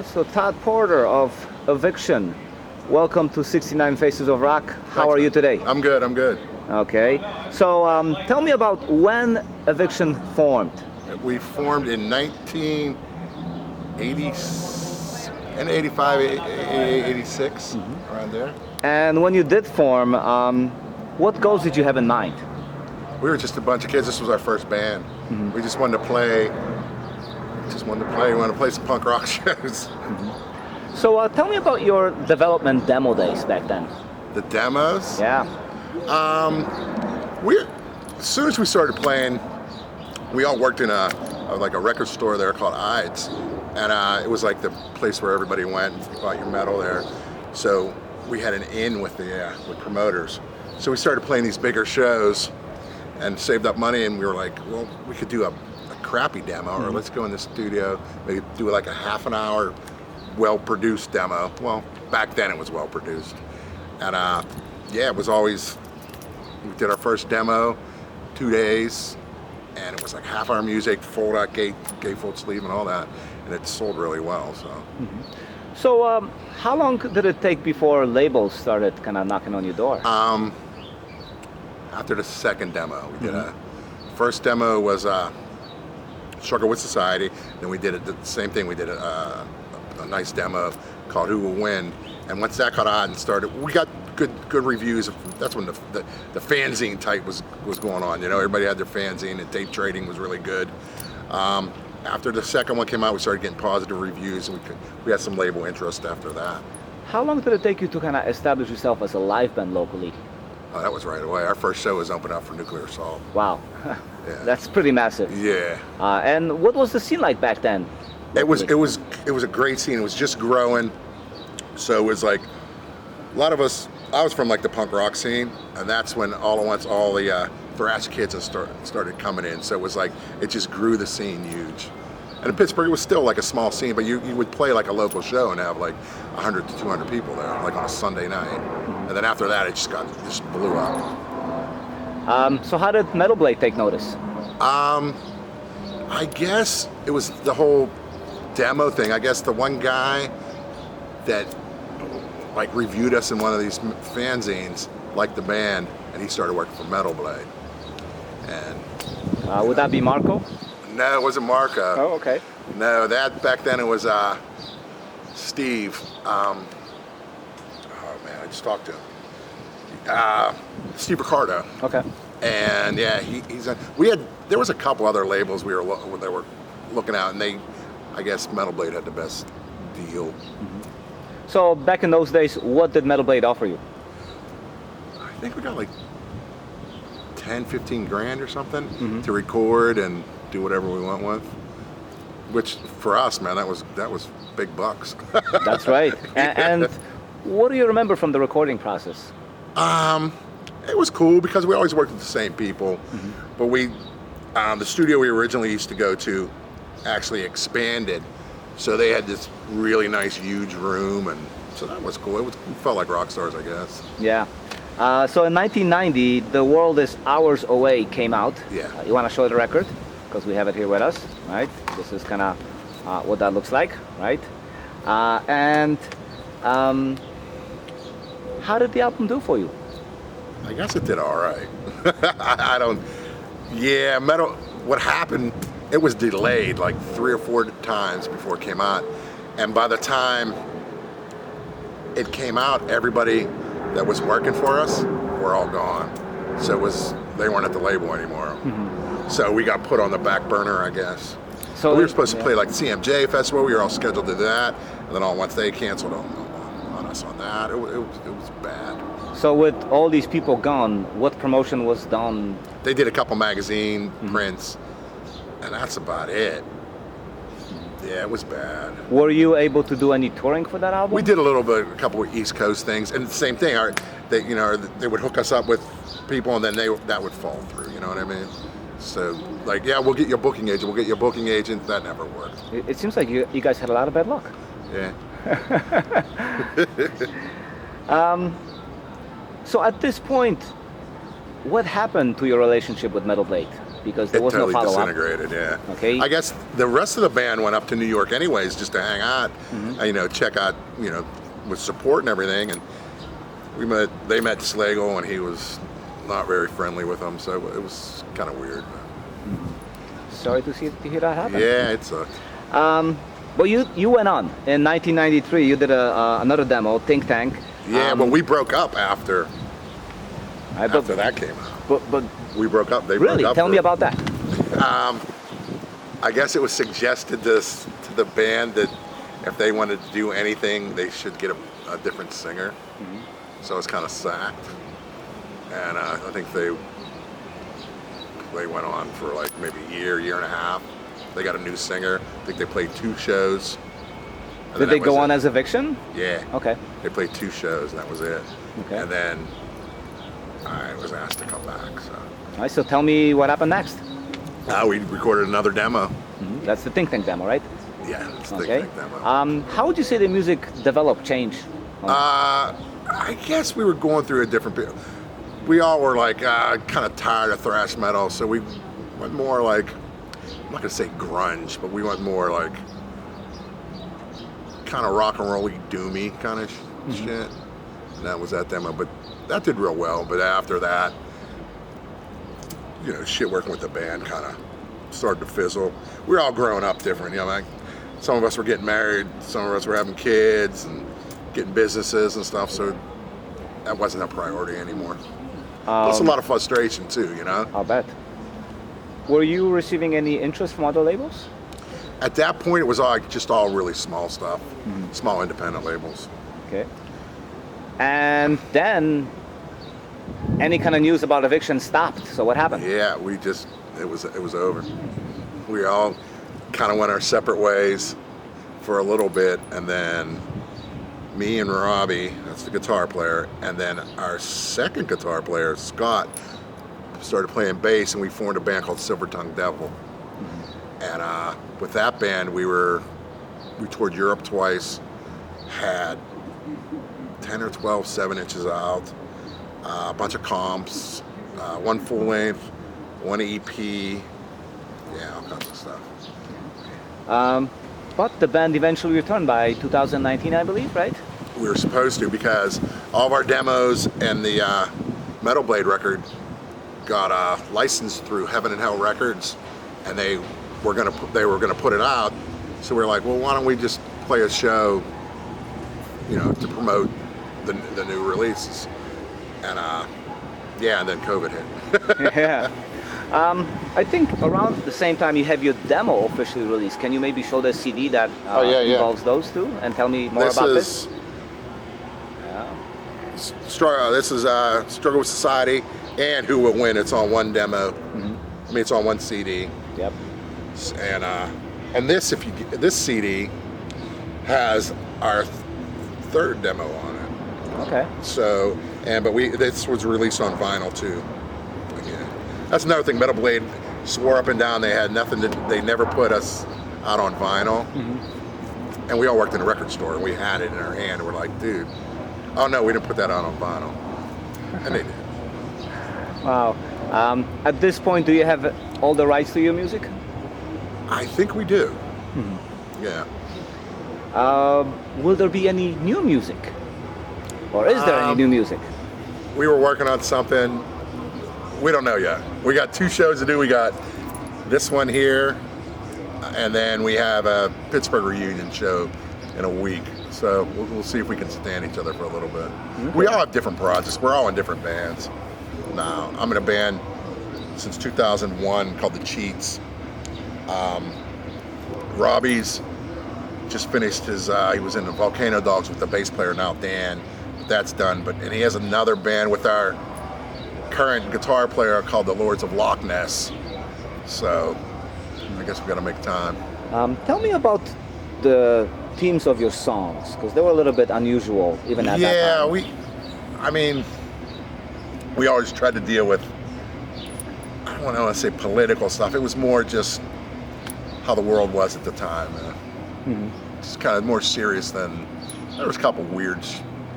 So Todd Porter of Eviction, welcome to 69 Faces of Rock. How are you today? I'm good, I'm good. Okay, so tell me about when Eviction formed. We formed in 1980, and 85, 86, around there. And when you did form, what goals did you have in mind? We were just a bunch of kids. This was our first band. We just wanted to play. We wanted to play some punk rock shows. So tell me about your development demo days back then. The demos? Yeah. As soon as we started playing, we all worked in a record store there called Ides, and it was like the place where everybody went and bought your metal there. So we had an in with the promoters. So we started playing these bigger shows and saved up money, and we were like, well, we could do a crappy demo, or let's go in the studio, maybe do like a half an hour well-produced demo. Well, back then it was well-produced. And yeah, it was always, we did our first demo, 2 days, and it was like half our music, fold-out gatefold sleeve and all that, and it sold really well, so. So how long did it take before labels started kind of knocking on your door? After the second demo, we did first demo was Struggle with Society, then we did the same thing, we did a nice demo called Who Will Win, and once that caught on and started, we got good reviews. That's when the fanzine type was going on, you know, everybody had their fanzine and tape trading was really good. After the second one came out, we started getting positive reviews, and we had some label interest after that. How long did it take you to kind of establish yourself as a live band locally? Oh, that was right away. Our first show was opened up for Nuclear Assault. Wow, Yeah. that's pretty massive. Yeah. And what was the scene like back then? It was a great scene. It was just growing, so it was like a lot of us. I was from like the punk rock scene, and that's when all at once all the thrash kids started coming in. So it was like it just grew the scene huge. And in Pittsburgh, it was still like a small scene, but you would play like a local show and have like 100 to 200 people there, like on a Sunday night. And then after that, it just blew up. So how did Metal Blade take notice? I guess it was the whole demo thing. I guess the one guy that like reviewed us in one of these fanzines liked the band, and he started working for Metal Blade. And Would that be Marco? no, it wasn't Marco. Oh, okay. No, that back then it was Steve. Oh man, I just talked to him. Steve Ricardo. Okay. And yeah, there was a couple other labels they were looking at, and I guess Metal Blade had the best deal. So back in those days, what did Metal Blade offer you? I think we got like 10, 15 grand or something to record and do whatever we went with. Which for us, man, that was big bucks. That's right. And what do you remember from the recording process? It was cool because we always worked with the same people, but the studio we originally used to go to actually expanded, so they had this really nice huge room, and so that was cool. It felt like rock stars, I guess. Yeah. So in 1990, The World Is Hours Away came out. Yeah. You want to show the record? Because we have it here with us, right? This is kind of what that looks like, right? And how did the album do for you? I guess it did all right. Metal, what happened, it was delayed like 3 or 4 times before it came out. And by the time it came out, everybody that was working for us were all gone. So they weren't at the label anymore. So we got put on the back burner, I guess. So we were supposed to play like CMJ Festival. We were all scheduled to do that. And then once they canceled on us on that, it was bad. So with all these people gone, what promotion was done? They did a couple magazine prints, and that's about it. Yeah, it was bad. Were you able to do any touring for that album? We did a couple of East Coast things, and the same thing. They would hook us up with people, and then that would fall through. You know what I mean? So, like, yeah, we'll get your booking agent. We'll get your booking agent. That never worked. It seems like you guys had a lot of bad luck. Yeah. So at this point, what happened to your relationship with Metal Blade? because there It was totally no follow-up. disintegrated, yeah. Okay. I guess the rest of the band went up to New York anyways just to hang out, check out, with support and everything. And they met Slagle, and he was not very friendly with them, so it was kind of weird. Sorry to hear that happen. Yeah, it sucked. But you went on. In 1993, you did another demo, Think Tank. Yeah, but we broke up after that came out. But We broke up. They really, broke up. tell me about that. I guess it was suggested to the band that if they wanted to do anything, they should get a different singer. So it's kind of sacked. And I think they went on for like maybe a year and a half. They got a new singer. I think they played 2 shows. Did they go on as Eviction? Yeah. Okay. They played 2 shows, and that was it. Okay. And then I was asked to come back. So. All right, so tell me what happened next. We recorded another demo. That's the Think Tank demo, right? Yeah, it's the Okay. Think Tank demo. How would you say the music developed, changed? I guess we were going through a different period. We all were like kind of tired of thrash metal, so we went more like, I'm not gonna say grunge, but we went more like kind of rock and rolly, doomy kind of shit. And that was that demo, but that did real well. But after that, shit working with the band kind of started to fizzle. We were all growing up different, like some of us were getting married, some of us were having kids and getting businesses and stuff, so that wasn't a priority anymore. Plus a lot of frustration too, I'll bet. Were you receiving any interest from other labels? At that point, it was just all really small stuff, small independent labels. Okay. And then any kind of news about Eviction stopped. So what happened? Yeah, it was over. We all kind of went our separate ways for a little bit, and then me and Robbie, that's the guitar player, and then our second guitar player, Scott, started playing bass, and we formed a band called Silver Tongue Devil. And with that band, we toured Europe twice, had 10 or 12 7-inches out, a bunch of comps, 1 full length, 1 EP, yeah, all kinds of stuff. But the band eventually returned by 2019, I believe, right? We were supposed to, because all of our demos and the Metal Blade record got licensed through Heaven and Hell Records, and they were gonna put it out. So we were like, well, why don't we just play a show, to promote the new releases? And and then COVID hit. Yeah. I think around the same time you have your demo officially released. Can you maybe show the CD that involves those two and tell me more about this? This is Struggle with Society and Who Will Win. It's on one demo. I mean, it's on one CD. Yep. And this CD has our 3rd demo on it. Okay. So, but this was released on vinyl too. Yeah. That's another thing. Metal Blade swore up and down they had nothing. They never put us out on vinyl. And we all worked in a record store, and we had it in our hand, and we're like, dude, oh no, we didn't put that out on vinyl. And they did. Wow. At this point, do you have all the rights to your music? I think we do. Yeah. Will there be any new music? Or is there any new music? We were working on something. We don't know yet. We got 2 shows to do. We got this one here, and then we have a Pittsburgh reunion show in a week. So we'll see if we can stand each other for a little bit. Okay. We all have different projects. We're all in different bands. Now, I'm in a band since 2001 called The Cheats. Robbie's just finished his, he was in the Volcano Dogs with the bass player now, Dan. That's done, and he has another band with our current guitar player called the Lords of Loch Ness. So I guess we gotta make time. Tell me about the themes of your songs, because they were a little bit unusual even at that time. Yeah, we always tried to deal with, I don't want to say political stuff. It was more just how the world was at the time. Just kind of more serious than, there was a couple weird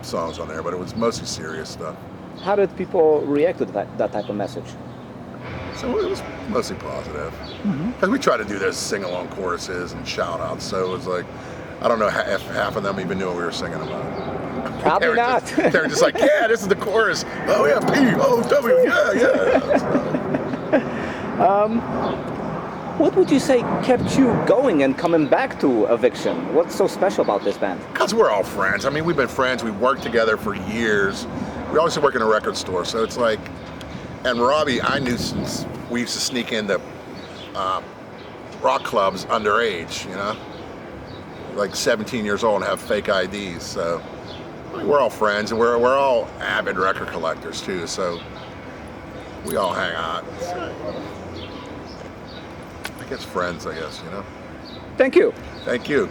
songs on there, but it was mostly serious stuff. How did people react to that type of message? So it was mostly positive. Because we tried to do those sing-along choruses and shout-outs, so it was like, I don't know if half of them even knew what we were singing about. Probably not. They were just like, yeah, this is the chorus. Oh yeah, P-O-W, yeah. What would you say kept you going and coming back to Eviction? What's so special about this band? Because we're all friends. I mean, we've been friends. We've worked together for years. We always work in a record store, so it's like, and Robbie, I knew since we used to sneak into rock clubs underage, you know, like 17 years old and have fake IDs. So I mean, we're all friends, and we're all avid record collectors too. So we all hang out. So, I guess friends, you know. Thank you. Thank you.